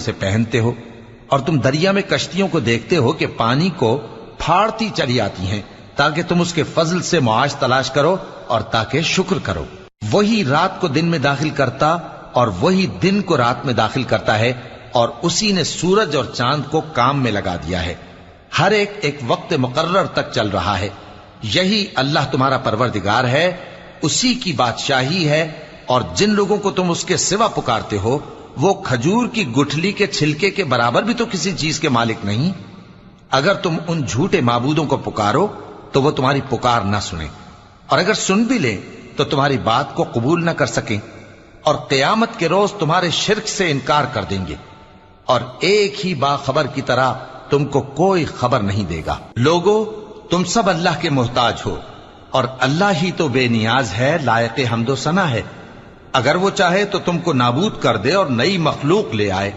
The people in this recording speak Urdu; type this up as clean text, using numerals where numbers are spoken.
اسے پہنتے ہو، اور تم دریا میں کشتیوں کو دیکھتے ہو کہ پانی کو پھاڑتی چلی آتی ہیں تاکہ تم اس کے فضل سے معاش تلاش کرو اور تاکہ شکر کرو۔ وہی رات کو دن میں داخل کرتا اور وہی دن کو رات میں داخل کرتا ہے، اور اسی نے سورج اور چاند کو کام میں لگا دیا ہے، ہر ایک وقت مقرر تک چل رہا ہے۔ یہی اللہ تمہارا پروردگار ہے، اسی کی بادشاہی ہے، اور جن لوگوں کو تم اس کے سوا پکارتے ہو وہ کھجور کی گٹھلی کے چھلکے کے برابر بھی تو کسی چیز کے مالک نہیں۔ اگر تم ان جھوٹے معبودوں کو پکارو تو وہ تمہاری پکار نہ سنیں، اور اگر سن بھی لیں تو تمہاری بات کو قبول نہ کر سکیں، اور قیامت کے روز تمہارے شرک سے انکار کر دیں گے، اور ایک ہی باخبر کی طرح تم کو کوئی خبر نہیں دے گا۔ لوگو، تم سب اللہ کے محتاج ہو، اور اللہ ہی تو بے نیاز ہے، لائق حمد و ثنا ہے۔ اگر وہ چاہے تو تم کو نابود کر دے اور نئی مخلوق لے آئے،